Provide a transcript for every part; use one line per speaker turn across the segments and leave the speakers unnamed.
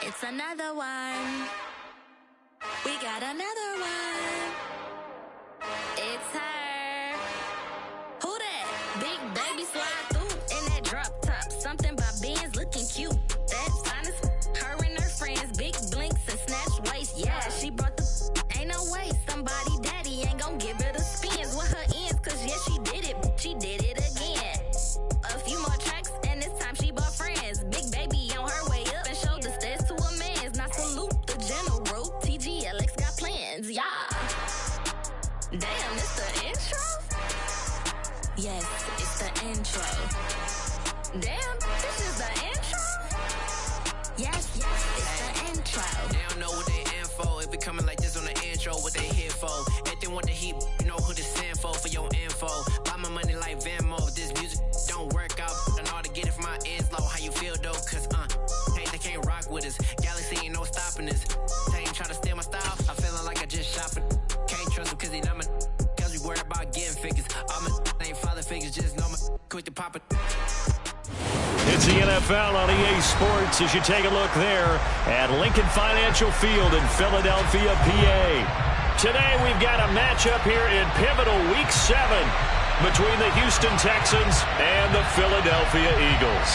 It's another one. We got another one. It's her. Who that? Big baby slide through in that drop top. Something by Benz looking cute. That's honest. Her and her friends, big blinks and snatch waist. Yeah, she brought the. Ain't no way somebody daddy ain't gon' give her the spins with her ends. Cause yeah, she did it. She did it again. A few more tracks and this time she bought friends. Big baby on her way up and showed the stairs to a man's. Now salute the general. TGLX got plans, yeah. Damn, it's the intro? Yes, it's the intro. Damn, this is the intro? Yes, it's the intro.
They don't know what they in for. If it coming like this on the intro, what they here for? If they want the heat, you know who to send for your info. Buy my money like Venmo. If this music don't work out, I know how to get it from my ends low. How you feel though? Cause hey, they can't rock with us. Galaxy ain't no stopping us. They ain't try to steal my style. I'm feeling like I just shop it. Can't trust them cause they not my. Cause we worried about getting figures. All my ain't father figures, just know my quick to pop it.
It's the NFL on EA Sports as you take a look there at Lincoln Financial Field in Philadelphia, PA. Today we've got a matchup here in pivotal Week 7 between the Houston Texans and the Philadelphia Eagles.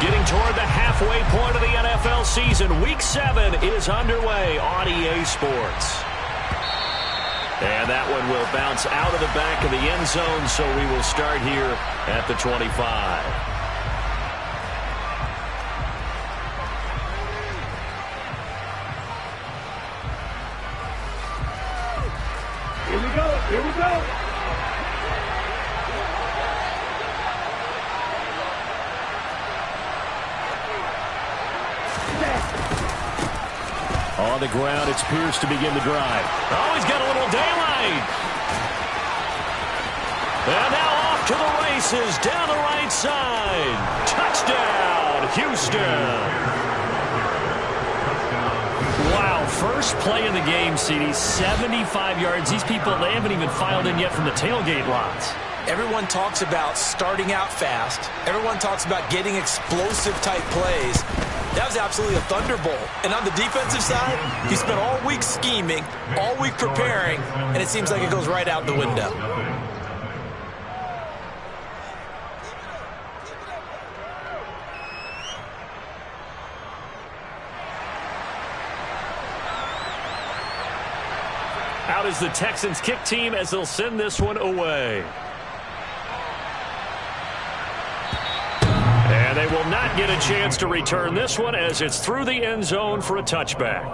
Getting toward the halfway point of the NFL season, Week 7 is underway on EA Sports. And that one will bounce out of the back of the end zone, so we will start here at the 25.
Here we go.
On the ground, it's Pierce to begin the drive. Oh, he's got a little daylight. And now off to the races, down the right side. Touchdown, Houston. Wow, first play in the game, CD, 75 yards. These people, they haven't even filed in yet from the tailgate lots.
Everyone talks about starting out fast. Everyone talks about getting explosive-type plays. That was absolutely a thunderbolt. And on the defensive side, he spent all week scheming, all week preparing, and it seems like it goes right out the window.
Out is the Texans kick team as they'll send this one away. And they will not get a chance to return this one as it's through the end zone for a touchback.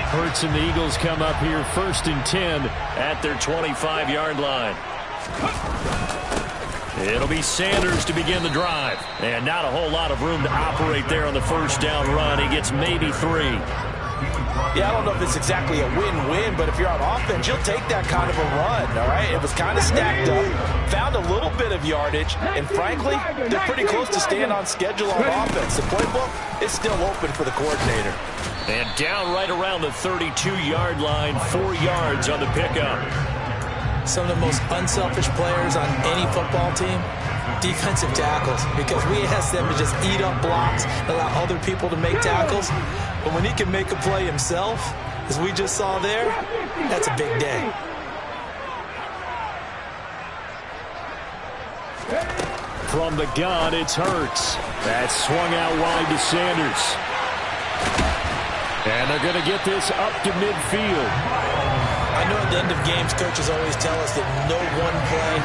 Hurts and the Eagles come up here 1st and 10 at their 25-yard line. It'll be Sanders to begin the drive. And not a whole lot of room to operate there on the first down run. He gets maybe 3.
Yeah, I don't know if it's exactly a win-win, but if you're on offense, you'll take that kind of a run, all right? It was kind of stacked up, found a little bit of yardage, and frankly, they're pretty close to staying on schedule on offense. The playbook is still open for the coordinator.
And down right around the 32-yard line, 4 yards on the pickup.
Some of the most unselfish players on any football team, defensive tackles, because we ask them to just eat up blocks, allow other people to make tackles. But when he can make a play himself, as we just saw there, that's a big day.
From the gun, it's Hurts. That swung out wide to Sanders. And they're going to get this up to midfield.
I know at the end of games, coaches always tell us that no one play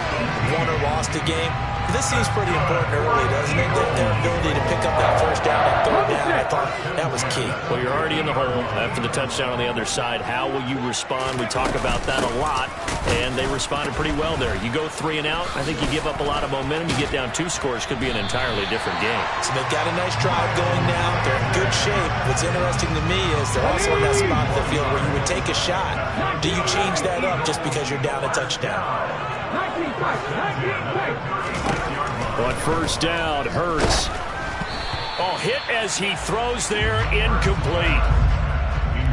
won or lost a game. This seems pretty important early, doesn't it? Their ability to pick up that first down and third down, I thought that was key.
Well, you're already in the hole after the touchdown on the other side. How will you respond? We talk about that a lot, and they responded pretty well there. You go 3 and out, I think you give up a lot of momentum. You get down 2 scores, could be an entirely different game.
So they've got a nice drive going now. They're in good shape. What's interesting to me is they're also in that spot of the field where you would take a shot. Do you change that up just because you're down a touchdown?
On first down, Hurts. Oh, hit as he throws there, incomplete.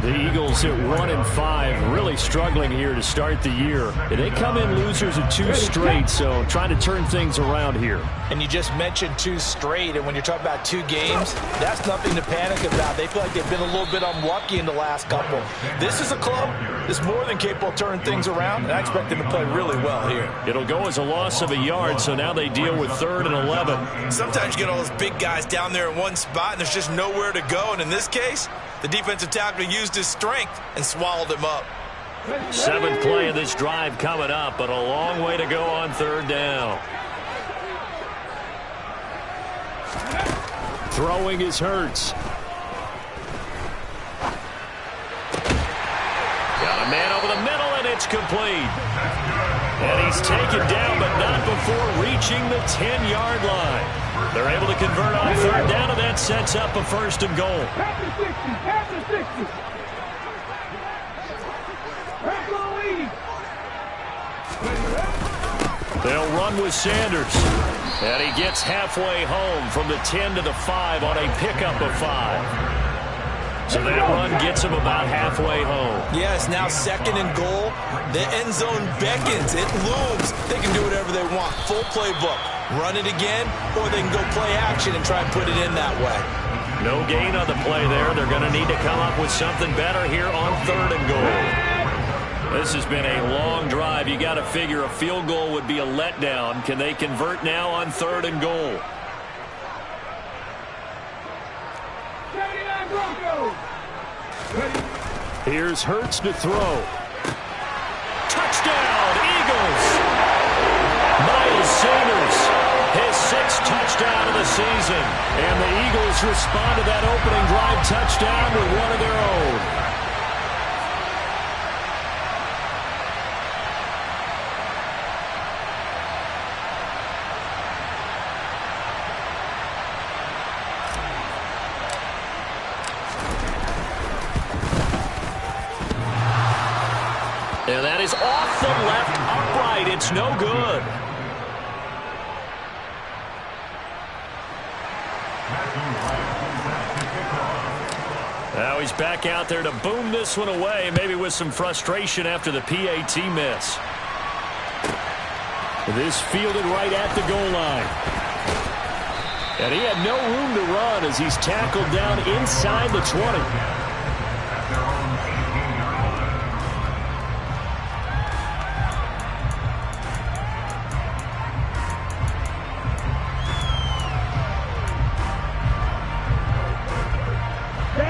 The Eagles at 1-5, really struggling here to start the year. They come in losers of 2 straight, so trying to turn things around here.
And you just mentioned 2 straight, and when you're talking about 2 games, that's nothing to panic about. They feel like they've been a little bit unlucky in the last couple. This is a club that's more than capable of turning things around, and I expect them to play really well here.
It'll go as a loss of a yard, so now they deal with 3rd and 11.
Sometimes you get all those big guys down there in one spot, and there's just nowhere to go, and in this case, the defensive tackle used his strength and swallowed him up.
7th play of this drive coming up, but a long way to go on 3rd down. Throwing is Hurts. Got a man over the middle, and it's complete. And he's taken down, but not before reaching the 10-yard line. They're able to convert on 3rd down, and that sets up a 1st and goal. They'll run with Sanders. And he gets halfway home from the 10 to the 5 on a pickup of 5. So that run gets him about halfway home.
Yeah, it's now 2nd and goal. The end zone beckons. It looms. They can do whatever they want. Full playbook. Run it again, or they can go play action and try and put it in that way.
No gain on the play there. They're going to need to come up with something better here on 3rd and goal. This has been a long drive. You got to figure a field goal would be a letdown. Can they convert now on 3rd and goal? Here's Hurts to throw. Touchdown, Eagles! Miles Sanders, his 6th touchdown of the season. And the Eagles respond to that opening drive touchdown with one of their own. And that is off the left upright. It's no good. Now he's back out there to boom this one away, maybe with some frustration after the PAT miss. This fielded right at the goal line. And he had no room to run as he's tackled down inside the 20.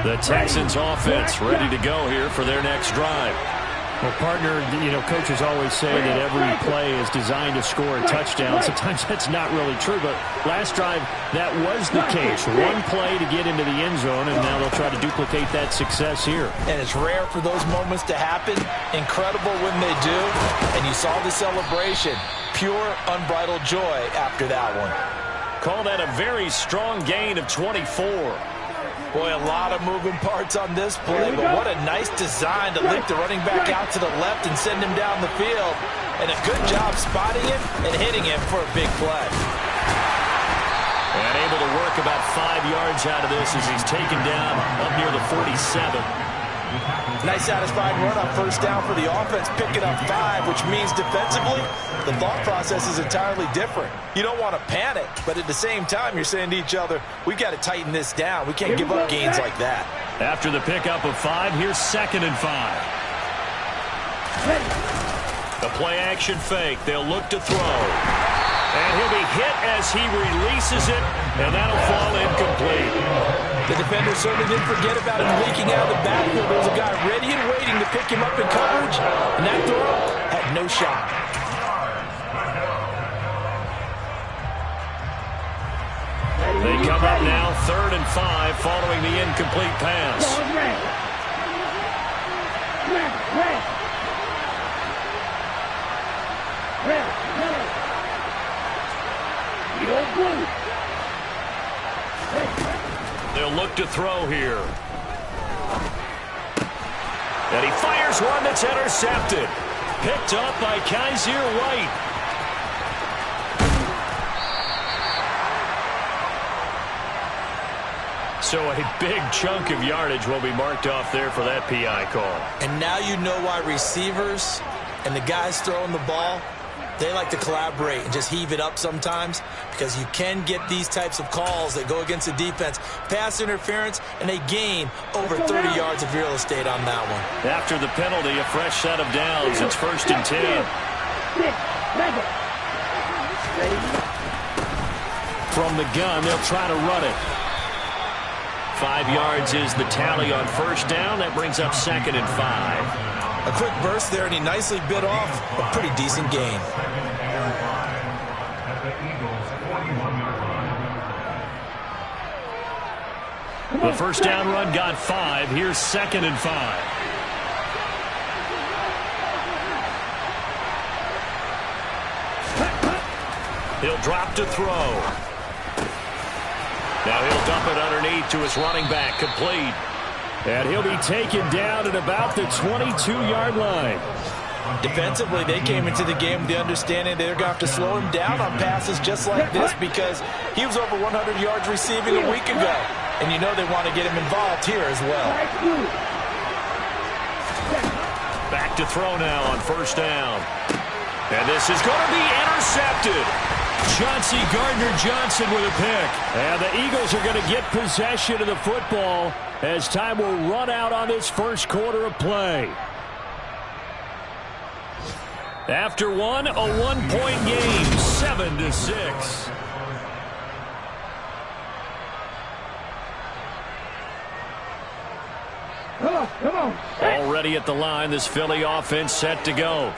The Texans offense ready to go here for their next drive.
Well, partner, coaches always say that every play is designed to score a touchdown. Sometimes that's not really true, but last drive, that was the case. One play to get into the end zone, and now they'll try to duplicate that success here.
And it's rare for those moments to happen. Incredible when they do. And you saw the celebration. Pure, unbridled joy after that one.
Call that a very strong gain of 24.
Boy, a lot of moving parts on this play, but what a nice design to link the running back out to the left and send him down the field. And a good job spotting him and hitting him for a big play.
And able to work about 5 yards out of this as he's taken down up near the 47.
Nice satisfying run on 1st down for the offense, picking up 5, which means defensively, the thought process is entirely different. You don't want to panic, but at the same time, you're saying to each other, we've got to tighten this down. We can't give up gains like that.
After the pickup of 5, here's 2nd and 5. The play-action fake. They'll look to throw. And he'll be hit as he releases it, and that'll fall incomplete.
The defender certainly didn't forget about him leaking out of the backfield. There was a guy ready and waiting to pick him up in coverage, and that throw had no shot.
They come up now 3rd and 5 following the incomplete pass. They'll look to throw here. And he fires one that's intercepted. Picked up by Kaiser White. So a big chunk of yardage will be marked off there for that PI call.
And now you know why receivers and the guys throwing the ball, they like to collaborate and just heave it up sometimes, because you can get these types of calls that go against the defense. Pass interference, and they gain over 30 yards of real estate on that one.
After the penalty, a fresh set of downs. It's 1st and 10. From the gun, they'll try to run it. 5 yards is the tally on 1st down. That brings up 2nd and 5.
A quick burst there, and he nicely bit off a pretty decent gain.
The 1st down run got 5. Here's 2nd and 5. He'll drop to throw. Now he'll dump it underneath to his running back, complete. And he'll be taken down at about the 22-yard line.
Defensively, they came into the game with the understanding they're going to have to slow him down on passes just like this, because he was over 100 yards receiving a week ago. And you know they want to get him involved here as well.
Back to throw now on 1st down. And this is going to be intercepted. Chauncey Gardner-Johnson with a pick. And the Eagles are going to get possession of the football as time will run out on this first quarter of play. After one, a 1-point game, 7-6.
Come on.
Already at the line, this Philly offense set to go.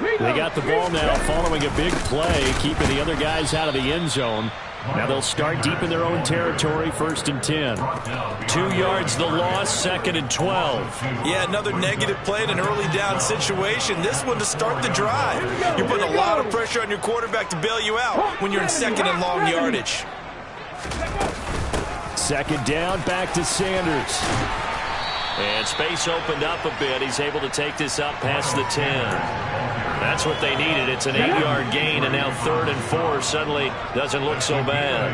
They got the ball now following a big play, keeping the other guys out of the end zone. Now they'll start deep in their own territory, 1st and 10. 2 yards the loss, 2nd and 12.
Yeah, another negative play in an early down situation. This one to start the drive. You're putting a lot of pressure on your quarterback to bail you out when you're in 2nd and long yardage.
2nd down, back to Sanders. And space opened up a bit. He's able to take this up past the 10. That's what they needed. It's an 8-yard gain, and now 3rd and 4 suddenly doesn't look so bad.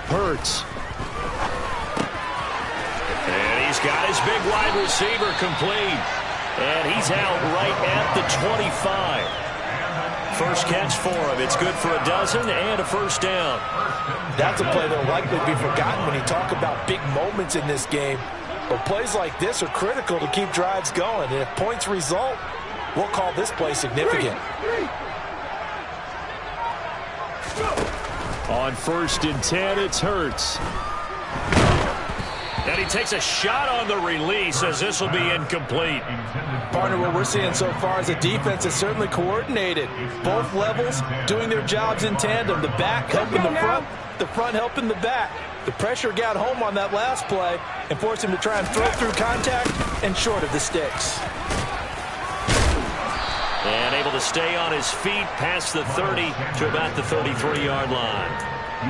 Hurts. And he's got his big wide receiver complete. And he's out right at the 25. First catch for him. It's good for a dozen and a 1st down.
That's a play that will likely be forgotten when you talk about big moments in this game. But plays like this are critical to keep drives going. And if points result, we'll call this play significant.
On 1st and 10, it's Hurts. And he takes a shot on the release as this will be incomplete.
Partner, what we're seeing so far is a defense that's certainly coordinated. Both levels doing their jobs in tandem. The back helping the front helping the back. The pressure got home on that last play and forced him to try and throw through contact and short of the sticks.
And able to stay on his feet past the 30 to about the 33-yard line.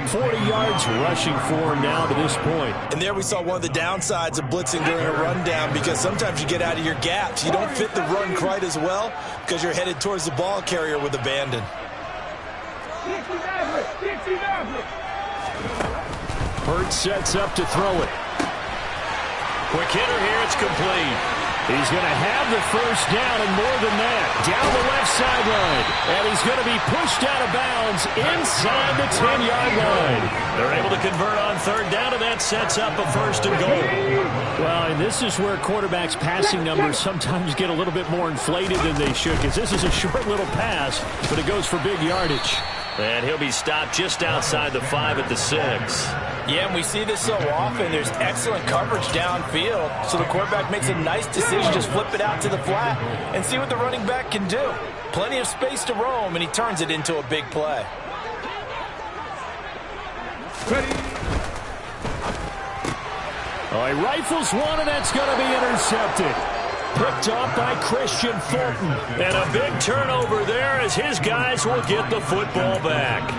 40 yards rushing for him now to this point.
And there we saw one of the downsides of blitzing during a rundown, because sometimes you get out of your gaps. You don't fit the run quite as well because you're headed towards the ball carrier with abandon.
Hurts sets up to throw it. Quick hitter here, it's complete. He's going to have the 1st down and more than that. Down the left sideline. And he's going to be pushed out of bounds inside the 10-yard line. They're able to convert on 3rd down, and that sets up a 1st and goal. Well, and this is where quarterbacks' passing numbers sometimes get a little bit more inflated than they should, because this is a short little pass, but it goes for big yardage. And he'll be stopped just outside the 5 at the 6.
Yeah, and we see this so often. There's excellent coverage downfield, so the quarterback makes a nice decision, just flip it out to the flat and see what the running back can do. Plenty of space to roam, and he turns it into a big play.
All right, rifles one, and that's going to be intercepted. Picked off by Christian Fulton. And a big turnover there as his guys will get the football back.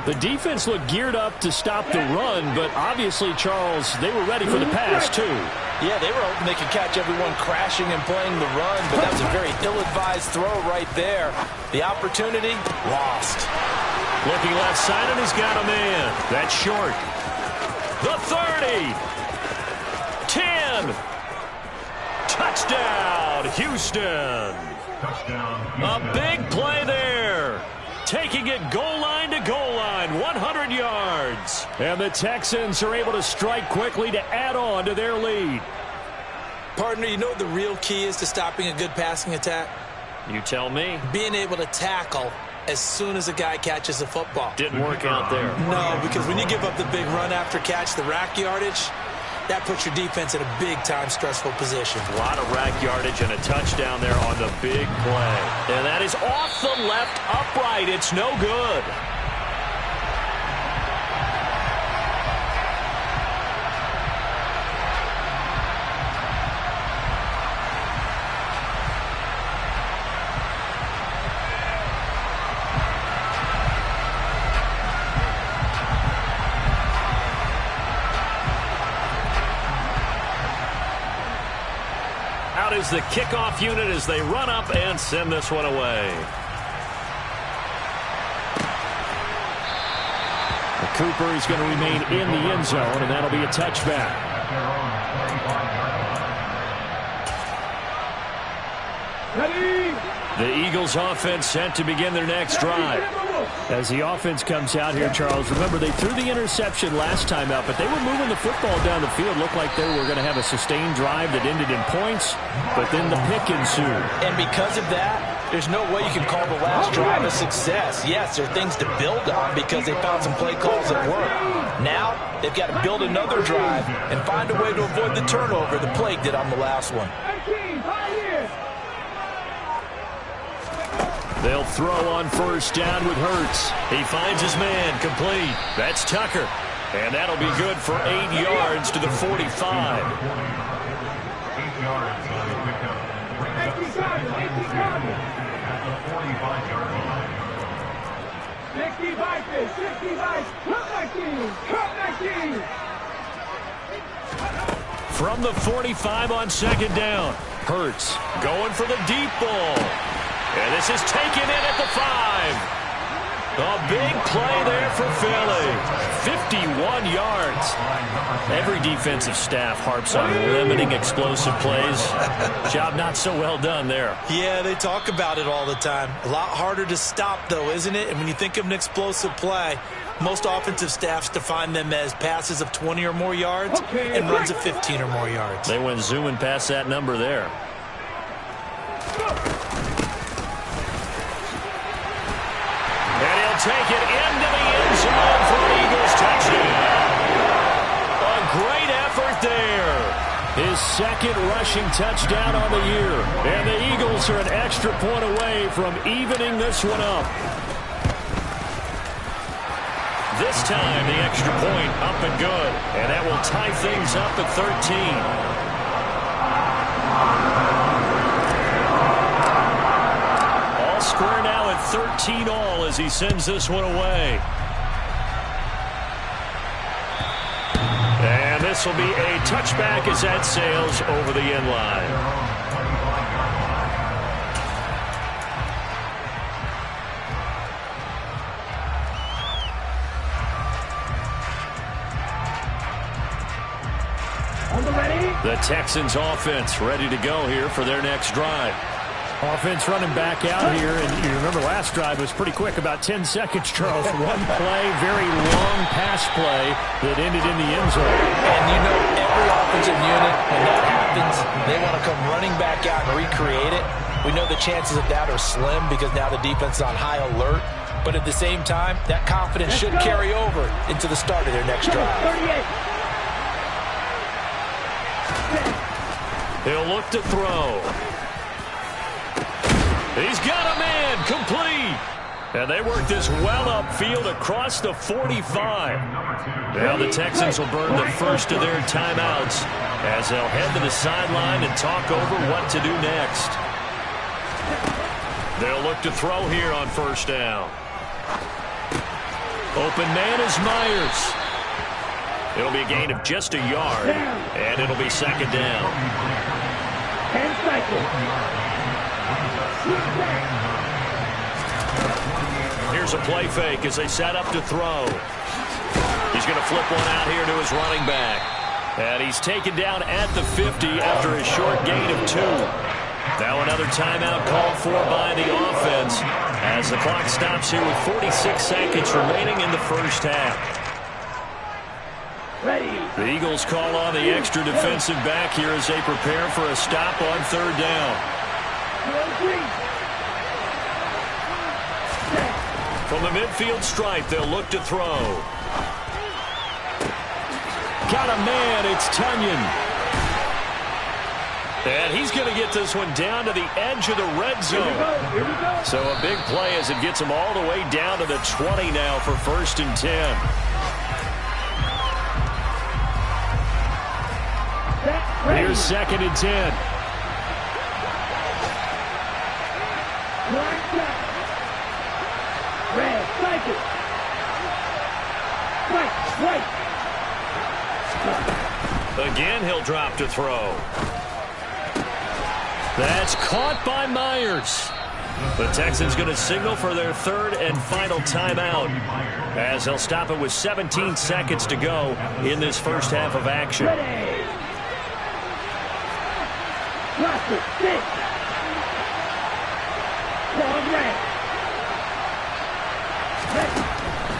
The defense looked geared up to stop the run, but obviously, Charles, they were ready for the pass, too.
Yeah, they were hoping they could catch everyone crashing and playing the run, but that was a very ill-advised throw right there. The opportunity, lost.
Looking left side, and he's got a man. That's short. The 30. 10. Touchdown, Houston. A big play there. Taking it goal line to goal line, 100 yards. And the Texans are able to strike quickly to add on to their lead.
Partner, you know what the real key is to stopping a good passing attack?
You tell me.
Being able to tackle as soon as a guy catches the football.
Didn't work out there.
No, because when you give up the big run after catch, the rack yardage, that puts your defense in a big-time stressful position.
A lot of rack yardage and a touchdown there on the big play. And that is off the left upright. It's no good. Out is the kickoff unit as they run up and send this one away. Cooper is going to remain in the end zone, and that'll be a touchback. The Eagles offense set to begin their next drive. As the offense comes out here, Charles, remember they threw the interception last time out, but they were moving the football down the field. Looked like they were going to have a sustained drive that ended in points, but then the pick ensued.
And because of that, there's no way you can call the last drive a success. Yes, there are things to build on because they found some play calls that work. Now, they've got to build another drive and find a way to avoid the turnover the Plague did on the last one.
They'll throw on first down with Hurts. He finds his man, complete. That's Tucker. And that'll be good for 8 yards to the 45.
8 yards. 85 at the 45-yard line. 65.
From the 45 on second down. Hurts going for the deep ball. And this is taken in at the 5. A big play there for Philly. 51 yards. Every defensive staff harps on limiting explosive plays. Job not so well done there.
Yeah, they talk about it all the time. A lot harder to stop, though, isn't it? And when you think of an explosive play, most offensive staffs define them as passes of 20 or more yards and runs of 15 or more yards.
They went zooming past that number there. And he'll take it into the end zone for an Eagles touchdown. A great effort there. His second rushing touchdown on the year. And the Eagles are an extra point away from evening this one up. This time, the extra point up and good. And that will tie things up at 13. Square now at 13 all as he sends this one away. And this will be a touchback as that sails over the end line. The Texans offense ready to go here for their next drive. Offense running back out here, and you remember last drive was pretty quick, about 10 seconds, Charles. One play, very long pass play that ended in the end zone.
And you know every offensive unit, when that happens, they want to come running back out and recreate it. We know the chances of that are slim because now the defense is on high alert. But at the same time, that confidence should carry over into the start of their next drive.
He'll look to throw. He's got a man, complete. And they work this well upfield across the 45. Now the Texans will burn the first of their timeouts as they'll head to the sideline and talk over what to do next. They'll look to throw here on first down. Open man is Myers. It'll be a gain of just a yard, and it'll be second down.
10 cycles.
Here's a play fake as they set up to throw. He's going to flip one out here to his running back. And he's taken down at the 50 after a short gain of 2. Now another timeout called for by the offense as the clock stops here with 46 seconds remaining in the first half.
Ready.
The Eagles call on the extra defensive back here as they prepare for a stop on third down. From the midfield stripe, they'll look to throw. Got a man, it's Tunyon. And he's going to get this one down to the edge of the red zone. So a big play as it gets him all the way down to the 20 now for 1st and 10. Here's 2nd and 10.
Red, cycle. Right.
Again, he'll drop to throw. That's caught by Myers. The Texans going to signal for their 3rd and final timeout as they'll stop it with 17 seconds to go in this first half of action.
Ready. Roster 6. Long red.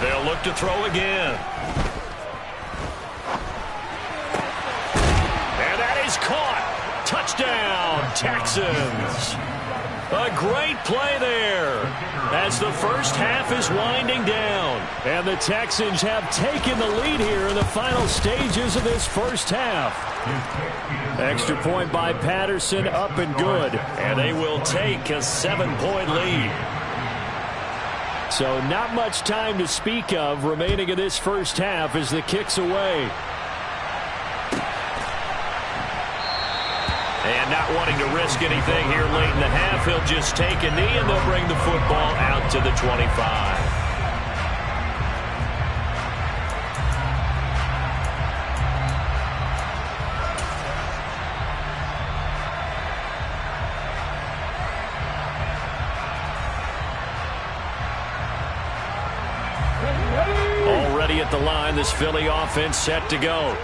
They'll look to throw again. And that is caught. Touchdown, Texans. A great play there as the first half is winding down. And the Texans have taken the lead here in the final stages of this first half. Extra point by Patterson, up and good. And they will take a 7-point lead. So not much time to speak of remaining in this first half as the kick's away. And not wanting to risk anything here late in the half, he'll just take a knee and they'll bring the football out to the 25. Already at the line, this Philly offense set to go.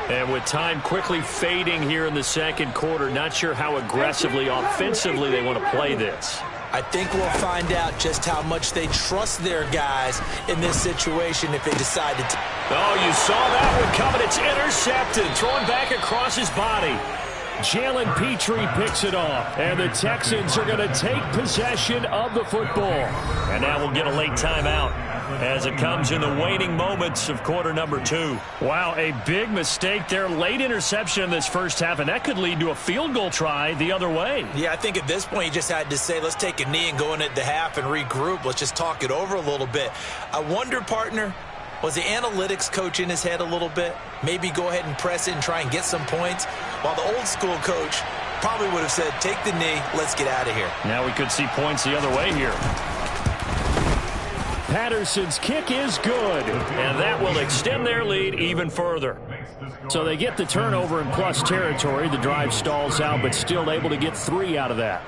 And with time quickly fading here in the second quarter, not sure how aggressively, offensively they want to play this.
I think we'll find out just how much they trust their guys in this situation if they decide to.
Oh, you saw that one coming. It's intercepted, thrown back across his body. Jalen Petrie picks it off, and the Texans are going to take possession of the football. And now we'll get a late timeout as it comes in the waning moments of quarter number 2. Wow, a big mistake there. Late interception in this first half, and that could lead to a field goal try the other way.
Yeah, I think at this point you just had to say, let's take a knee and go into the half and regroup. Let's just talk it over a little bit. I wonder, partner, was the analytics coach in his head a little bit? Maybe go ahead and press it and try and get some points? While the old school coach probably would have said, take the knee, let's get out of here.
Now we could see points the other way here. Patterson's kick is good, and that will extend their lead even further. So they get the turnover in plus territory. The drive stalls out, but still able to get 3 out of that.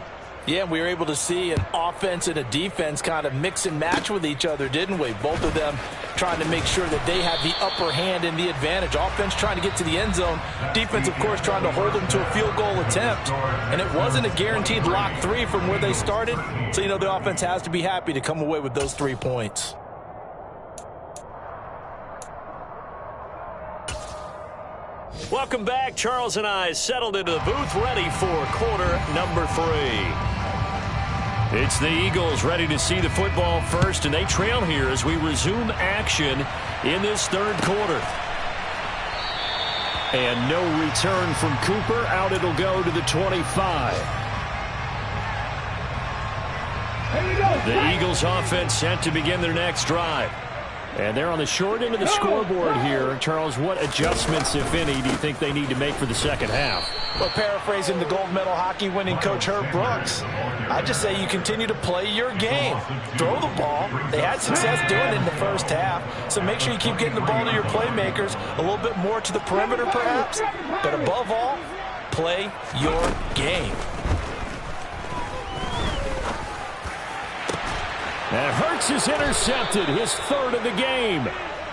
Yeah, we were able to see an offense and a defense kind of mix and match with each other, didn't we? Both of them trying to make sure that they have the upper hand and the advantage. Offense trying to get to the end zone. Defense, of course, trying to hold them to a field goal attempt. And it wasn't a guaranteed lock 3 from where they started. So, you know, the offense has to be happy to come away with those 3 points.
Welcome back. Charles and I settled into the booth, ready for quarter number 3. It's the Eagles ready to see the football first, and they trail here as we resume action in this third quarter. And no return from Cooper. Out it'll go to the 25. The Eagles offense set to begin their next drive.
And they're on the short end of the scoreboard here. Charles, what adjustments, if any, do you think they need to make for the second half?
Well, paraphrasing the gold medal hockey winning coach Herb Brooks, I just say you continue to play your game. Throw the ball. They had success doing it in the first half, so make sure you keep getting the ball to your playmakers, a little bit more to the perimeter perhaps, but above all, play your game.
And Hurts is intercepted, his third of the game.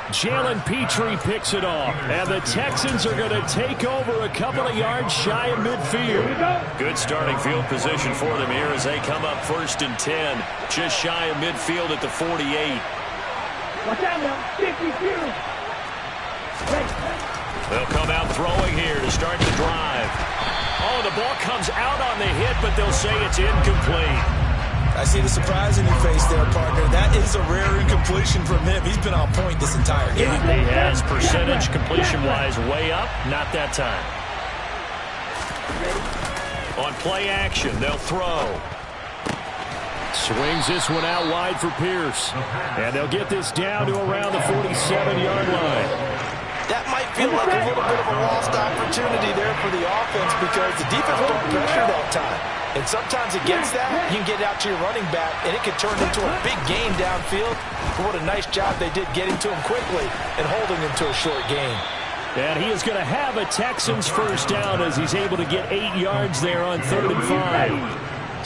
Jalen Petrie picks it off, and the Texans are going to take over a couple of yards shy of midfield.
Good starting field position for them here as they come up 1st and 10, just shy of midfield at the 48.
Watch out now. 52.
They'll come out throwing here to start the drive. Oh, the ball comes out on the hit, but they'll say it's incomplete.
I see the surprise in your face there, partner. That is a rare incompletion from him. He's been on point this entire game.
He has percentage completion-wise way up, not that time. On play action, they'll throw.
Swings this one out wide for Pierce. And they'll get this down to around the 47-yard line.
That might feel like a little bit of a lost opportunity there for the offense because the defense brought pressure that time. And sometimes against that, you can get out to your running back, and it could turn into a big gain downfield. But what a nice job they did getting to him quickly and holding him to a short gain.
And he is going to have a Texans first down as he's able to get 8 yards there on 3rd and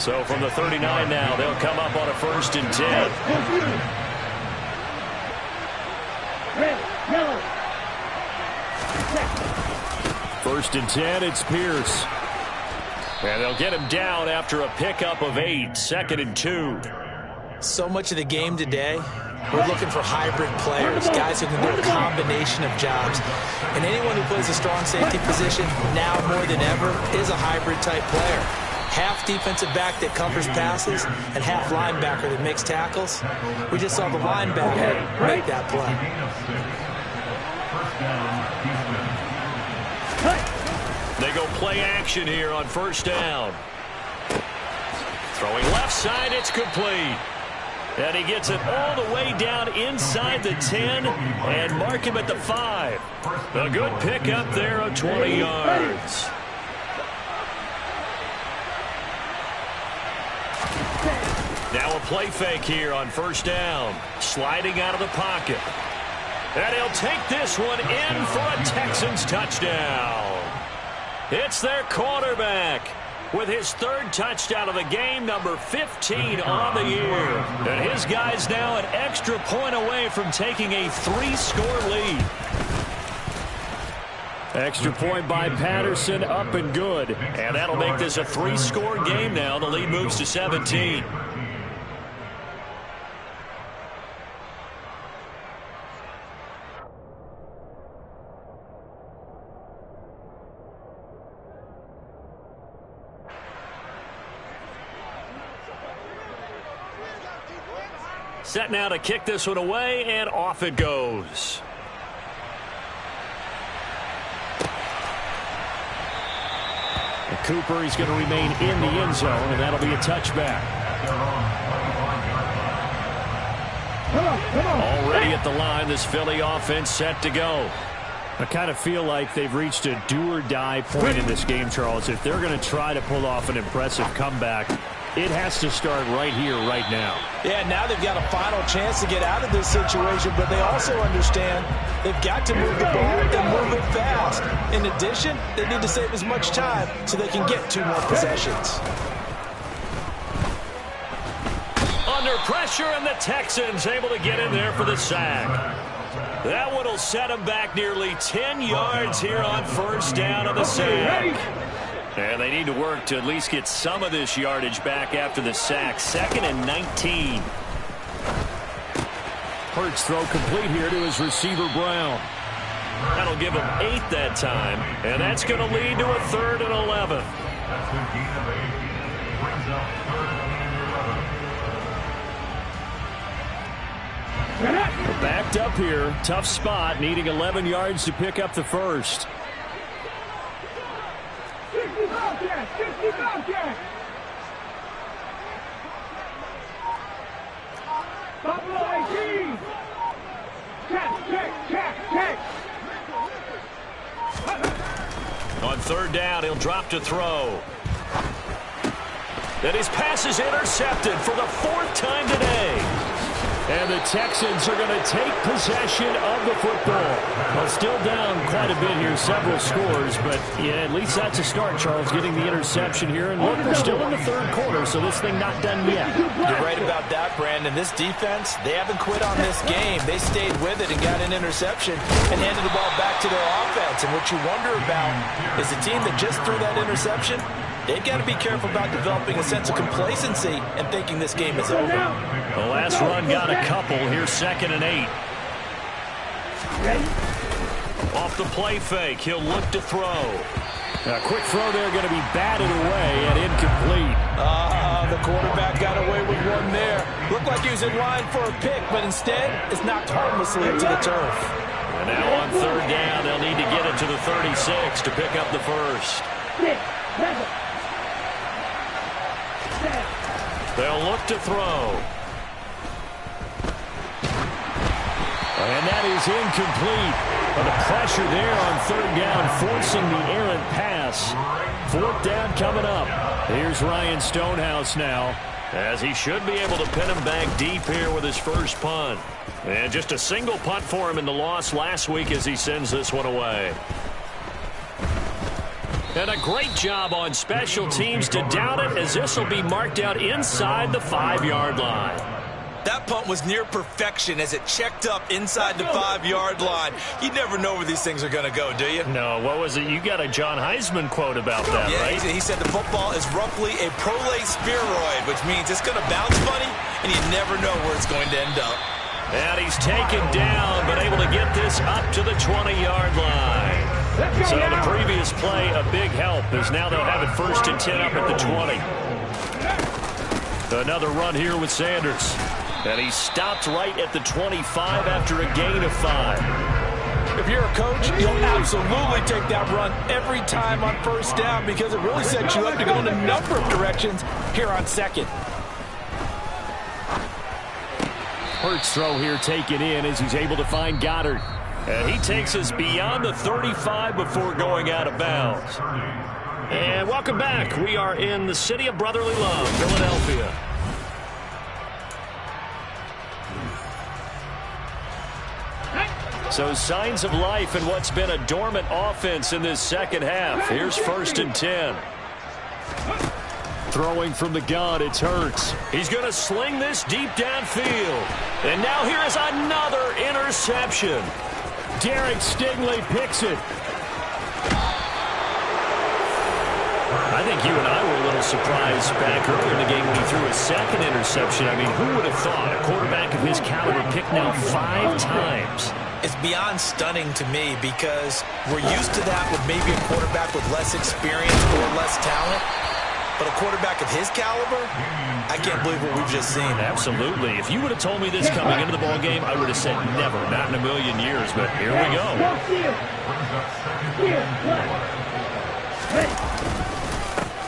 5.
So from the 39 now, they'll come up on a 1st and 10.
Red, yellow.
1st and 10, it's Pierce.
And they'll get him down after a pickup of 8, 2nd and 2.
So much of the game today, we're looking for hybrid players, guys who can do a combination of jobs. And anyone who plays a strong safety position, now more than ever, is a hybrid-type player. Half defensive back that covers passes and half linebacker that makes tackles. We just saw the linebacker make that play.
They go play action here on 1st down. Throwing left side, it's complete. And he gets it all the way down inside the 10 and mark him at the 5. A good pickup there of 20 yards. Now a play fake here on 1st down. Sliding out of the pocket. And he'll take this one in for a Texans touchdown. It's their quarterback with his 3rd touchdown of the game, number 15 on the year. And his guy's now an extra point away from taking a 3-score lead.
Extra point by Patterson, up and good.
And that'll make this a 3-score game now. The lead moves to 17. Set now to kick this one away, and off it goes.
And Cooper, he's going to remain in the end zone, and that'll be a touchback.
Already at the line, this Philly offense set to go.
I kind of feel like they've reached a do-or-die point in this game, Charles. If they're going to try to pull off an impressive comeback, it has to start right here, right now.
Yeah, now they've got a final chance to get out of this situation, but they also understand they've got to move the ball and move it fast. In addition, they need to save as much time so they can get 2 more possessions.
Under pressure, and the Texans able to get in there for the sack. That one will set them back nearly 10 yards here on 1st down on the sack. And they need to work to at least get some of this yardage back after the sack. 2nd and 19.
Hurts throw complete here to his receiver, Brown.
That'll give him 8 that time. And that's going to lead to a 3rd and 11.
Backed up here. Tough spot. Needing 11 yards to pick up the first.
60 Bobcat! 60 Bobcat! Buffalo 18!
third down. He'll drop to throw. And his pass is intercepted for the 4th time today. And the Texans are going to take possession of the football. Well, still down quite a bit here, several scores, but yeah, at least that's a start, Charles, getting the interception here. And look, we're still in the 3rd quarter, so this thing not done yet.
You're right about that, Brandon. This defense, they haven't quit on this game. They stayed with it and got an interception and handed the ball back to their offense. And what you wonder about is the team that just threw that interception, they've got to be careful about developing a sense of complacency and thinking this game is over.
The last run got a couple. Here's 2nd and 8. Off the play fake, he'll look to throw. A quick throw there going to be batted away and incomplete.
The quarterback got away with one there. Looked like he was in line for a pick, but instead it's knocked harmlessly into the turf.
And now on 3rd down, they'll need to get it to the 36 to pick up the first. They'll look to throw. And that is incomplete. But the pressure there on 3rd down, forcing the errant pass. 4th down coming up. Here's Ryan Stonehouse now, as he should be able to pin him back deep here with his first punt. And just a single punt for him in the loss last week as he sends this one away. And a great job on special teams to down it, as this will be marked out inside the 5-yard line.
That punt was near perfection as it checked up inside the 5-yard line. You never know where these things are going to go, do you?
No, what was it? You got a John Heisman quote about that, right?
He said the football is roughly a prolate spheroid, which means it's going to bounce funny, and you never know where it's going to end up.
And he's taken down, but able to get this up to the 20-yard line. So the previous play, a big help, as now they'll have it 1st and 10 up at the 20. Another run here with Sanders. And he stopped right at the 25 after a gain of 5.
If you're a coach, you'll absolutely take that run every time on 1st down because it really sets you up to go in a number of directions here on 2nd.
Hurts throw here taken in as he's able to find Goddard. And he takes us beyond the 35 before going out of bounds. And welcome back. We are in the city of brotherly love, Philadelphia. So signs of life in what's been a dormant offense in this 2nd half. Here's 1st and 10. Throwing from the gun, it's Hurts. He's going to sling this deep downfield. And now here is another interception. Derek Stingley picks it. I think you and I were a little surprised back earlier in the game when he threw a 2nd interception. I mean, who would have thought a quarterback of his caliber picked now 5 times?
It's beyond stunning to me because we're used to that with maybe a quarterback with less experience or less talent. But a quarterback of his caliber, I can't believe what we've just seen.
Absolutely. If you would have told me this coming into the ball game, I would have said never, not in a million years. But here we go.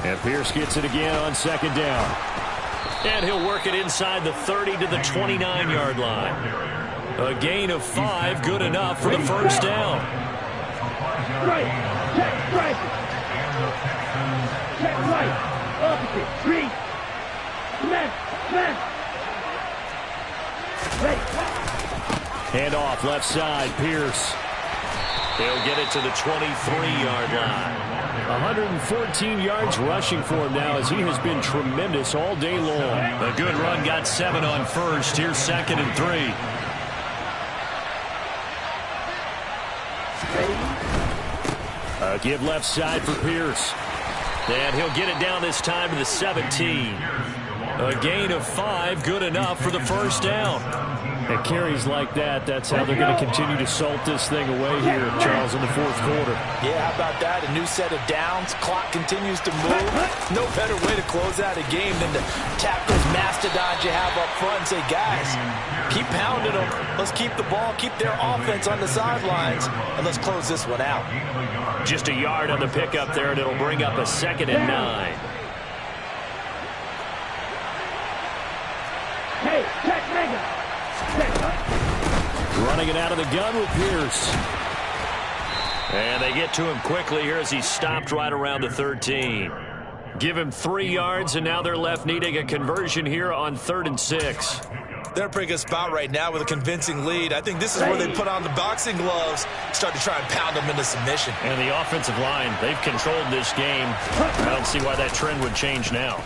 And Pierce gets it again on 2nd down. And he'll work it inside the 30 to the 29-yard line. A gain of 5, good enough for the 1st down.
Right, check right. Check right, opposite, 3. Smash. Right.
Hand off left side, Pierce. He'll get it to the 23-yard line. 114 yards rushing for him now as he has been tremendous all day long. A good run, got 7 on 1st. Here's 2nd and 3. Give left side for Pierce. And he'll get it down this time to the 17. A gain of 5, good enough for the 1st down. And carries like that, that's how they're going to continue to salt this thing away here, Charles, in the 4th quarter.
Yeah, how about that? A new set of downs. Clock continues to move. No better way to close out a game than to tap those mastodons you have up front and say, guys, keep pounding them. Let's keep the ball, keep their offense on the sidelines, and let's close this one out.
Just a yard on the pickup there, and it'll bring up a 2nd and 9.
Hey, check mega.
Running it out of the gun with Pierce. And they get to him quickly here as he stopped right around the 13. Give him 3 yards, and now they're left needing a conversion here on 3rd and 6.
They're in a pretty good spot right now with a convincing lead. I think this is where they put on the boxing gloves, start to try and pound them into submission.
And the offensive line, they've controlled this game. I don't see why that trend would change now.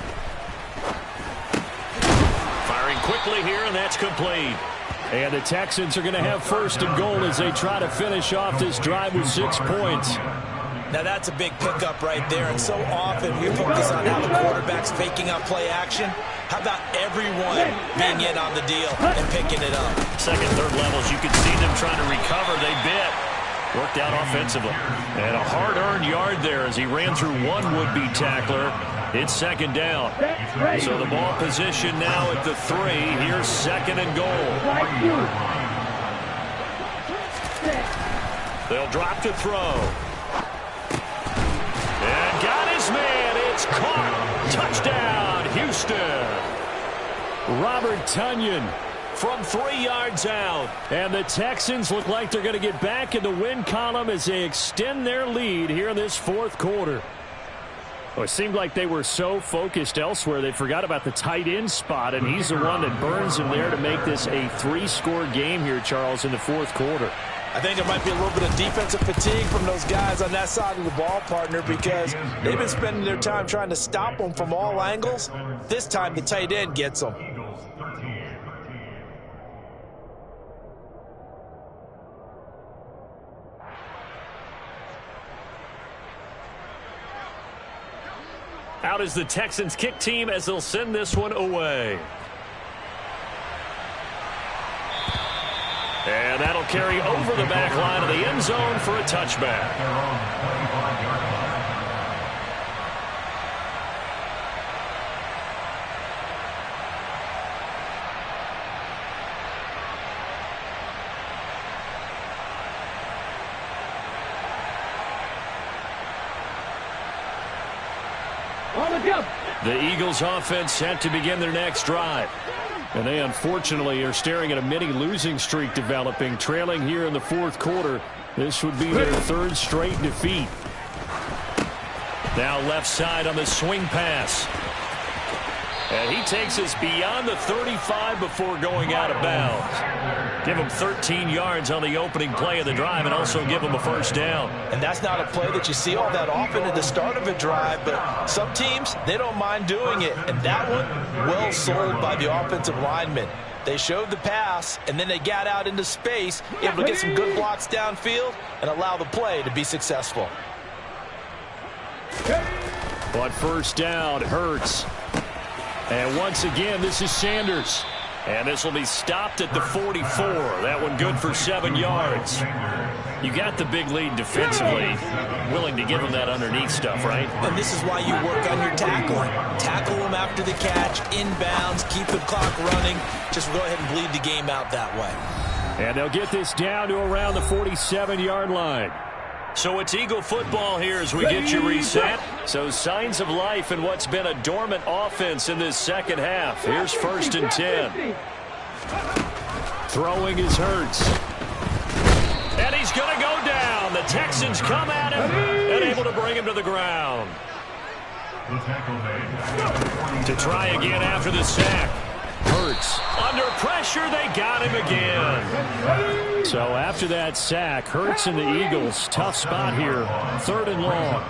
Firing quickly here, and that's complete. And the Texans are going to have 1st and goal as they try to finish off this drive with 6 points.
Now that's a big pickup right there, and so often we focus on how the quarterback's faking out play action. How about everyone being in on the deal and picking it up?
2nd, 3rd levels, you can see them trying to recover. They bit. Worked out offensively. And a hard-earned yard there as he ran through one would-be tackler. It's 2nd down. So the ball position now at the 3. Here's 2nd and goal. They'll drop to throw. And got his man. It's caught. Touchdown, Houston. Robert Tonyan from 3 yards out. And the Texans look like they're going to get back in the win column as they extend their lead here in this 4th quarter. Well, it seemed like they were so focused elsewhere they forgot about the tight end spot, and he's the one that burns him there to make this a 3-score game here, Charles, in the 4th quarter.
I think there might be a little bit of defensive fatigue from those guys on that side of the ball, partner, because they've been spending their time trying to stop them from all angles. This time the tight end gets them.
Out is the Texans kick team as they'll send this one away. And that'll carry over the back line of the end zone for a touchback. The Eagles offense set to begin their next drive. And they unfortunately are staring at a mini losing streak developing, trailing here in the 4th quarter. This would be their 3rd straight defeat. Now left side on the swing pass. And he takes us beyond the 35 before going out of bounds. Give him 13 yards on the opening play of the drive and also give him a 1st down.
And that's not a play that you see all that often at the start of a drive, but some teams, they don't mind doing it. And that one, well sold by the offensive lineman. They showed the pass, and then they got out into space, able to get some good blocks downfield and allow the play to be successful.
But 1st down, Hurts. And once again, this is Sanders. And this will be stopped at the 44. That one good for 7 yards. You got the big lead defensively. Willing to give them that underneath stuff, right?
And this is why you work on your tackling. Tackle them after the catch, inbounds, keep the clock running. Just go ahead and bleed the game out that way.
And they'll get this down to around the 47-yard line. So it's Eagle football here as we get you reset. So signs of life in what's been a dormant offense in this 2nd half. Here's 1st and 10. Throwing is Hurts. And he's going to go down. The Texans come at him and able to bring him to the ground. To try again after the sack. Hurts under pressure. They got him again. So after that sack, Hurts and the Eagles, tough spot here. 3rd and long.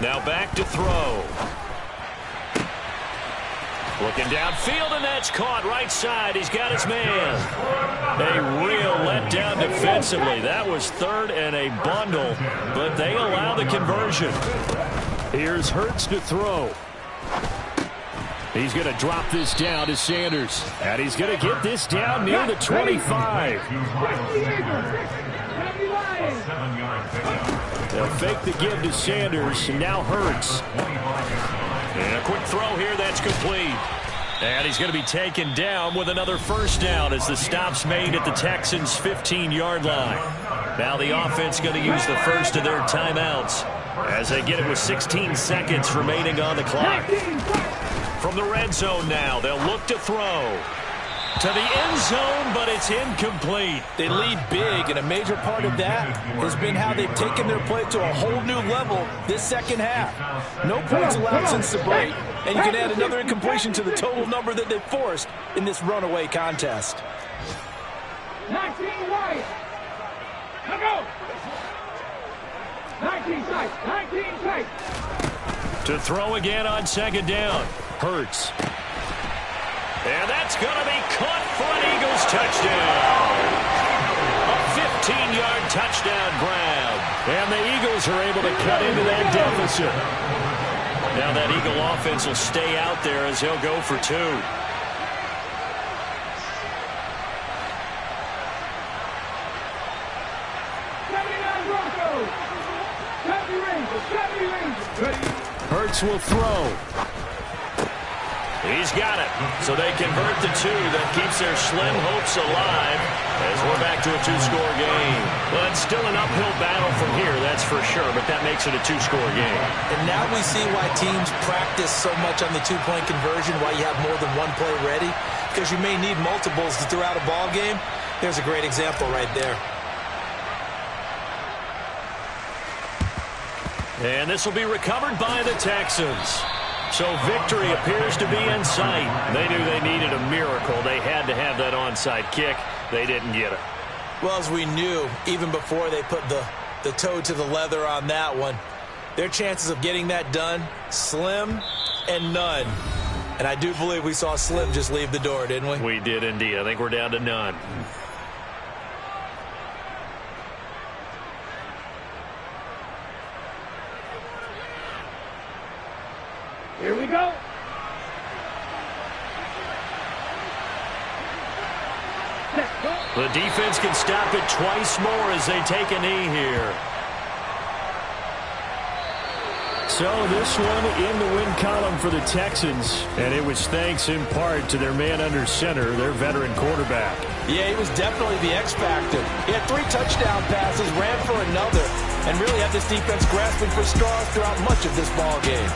Now back to throw. Looking downfield, and that's caught right side. He's got his man. A real letdown defensively. That was 3rd and a bundle, but they allow the conversion. Here's Hurts to throw. He's going to drop this down to Sanders. And he's going to get this down near the 25. They'll fake the give to Sanders, and now Hurts. And a quick throw here, that's complete. And he's going to be taken down with another 1st down as the stop's made at the Texans' 15-yard line. Now the offense going to use the first of their timeouts. as they get it with 16 seconds remaining on the clock. From the red zone now, they'll look to throw. To the end zone, but it's incomplete.
They lead big, and a major part of that has been how they've taken their play to a whole new level this second half. No points allowed since the break, and you can add another incompletion to the total number that they've forced in this runaway contest.
19 right. Now go. 19 tight. 19 tight.
To throw again on second down. Hurts. And that's going to be caught for an Eagles touchdown. A 15-yard touchdown grab. And the Eagles are able to cut into that deficit. Now that Eagle offense will stay out there as he'll go for 2. Hurts will throw. He's got it. So they convert the 2. That keeps their slim hopes alive as we're back to a 2-score game. Well, it's still an uphill battle from here, that's for sure, but that makes it a 2-score game.
And now we see why teams practice so much on the 2-point conversion, why you have more than one play ready, because you may need multiples to throw out a ball game. There's a great example right there.
And this will be recovered by the Texans. So victory appears to be in sight. They knew they needed a miracle. They had to have that onside kick. They didn't get it.
Well, as we knew, even before they put the toe to the leather on that one, their chances of getting that done, slim and none. And I do believe we saw Slim just leave the door, didn't we?
We did indeed. I think we're down to none.
Here we go.
The defense can stop it twice more as they take a knee here.
So this one in the win column for the Texans, and it was thanks in part to their man under center, their veteran quarterback.
Yeah, he was definitely the X factor. He had 3 touchdown passes, ran for another, and really had this defense grasping for straws throughout much of this ball game.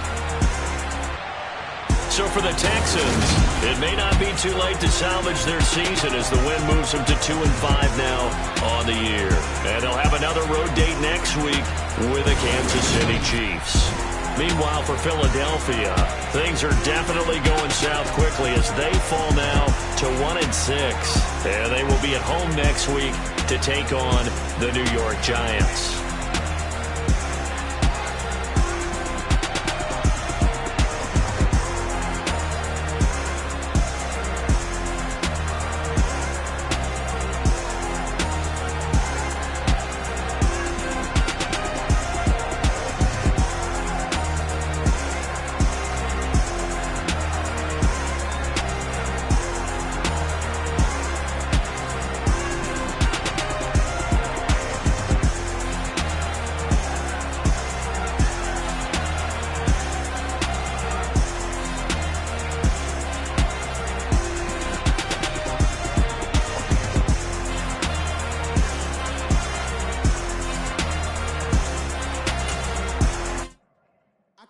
So for the Texans, it may not be too late to salvage their season as the win moves them to 2-5 now on the year. And they'll have another road date next week with the Kansas City Chiefs. Meanwhile, for Philadelphia, things are definitely going south quickly as they fall now to 1-6. And they will be at home next week to take on the New York Giants.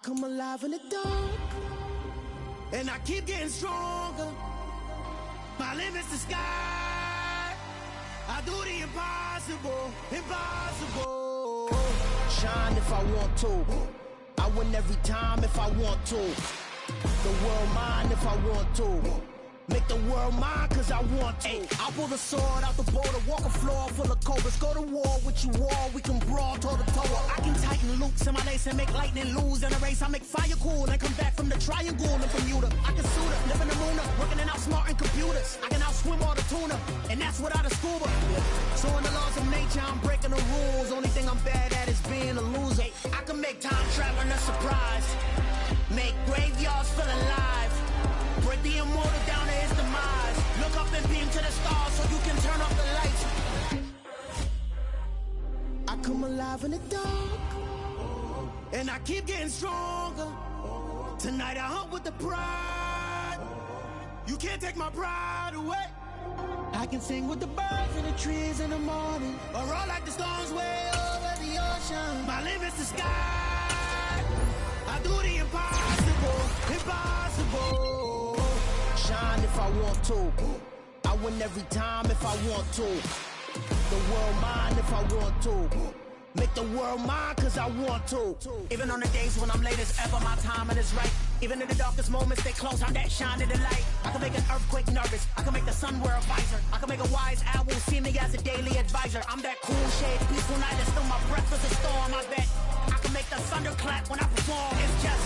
Come alive in the dark, and I keep getting stronger. My limit's the sky. I do the impossible, impossible. Shine if I want to. I win every time if I want to. The world mine if I want to. Make the world mine cause I want to. I'll pull the sword out the border, walk a floor full of cobras. Go to war with you all, we can brawl toe to toe. I can tighten loops in my lace and make lightning lose in a race. I make fire cool and come back from the triangle in Bermuda. I can suit up, live in the moon up, working and outsmarting computers. I can outswim all the tuna, and that's without a scuba. So in the laws of nature, I'm breaking the rules. Only thing I'm bad at is being a loser. I can make time traveling a surprise, make graveyards feel alive. Break the immortal down to his demise. Look up and beam to the stars so you can turn off the lights. I come alive in the dark, and I keep getting stronger. Tonight I hunt with the pride. You can't take my pride away. I can sing with the birds and the trees in the morning, or roll like the storms way over the ocean. My limit's the sky. I do the impossible, impossible. Shine if I want to. I win every time if I want to. The world mine if I want to. Make the world mine cause I want to. Even on the days when I'm late as ever, my timing is right. Even in the darkest moments, they close, I'm that shining the light. I can make an earthquake nervous, I can make the sun wear a visor. I can make a wise owl see me as a daily advisor. I'm that cool shade, peaceful night, and still my breath is a storm, I bet. I can make the thunder clap when I perform. It's just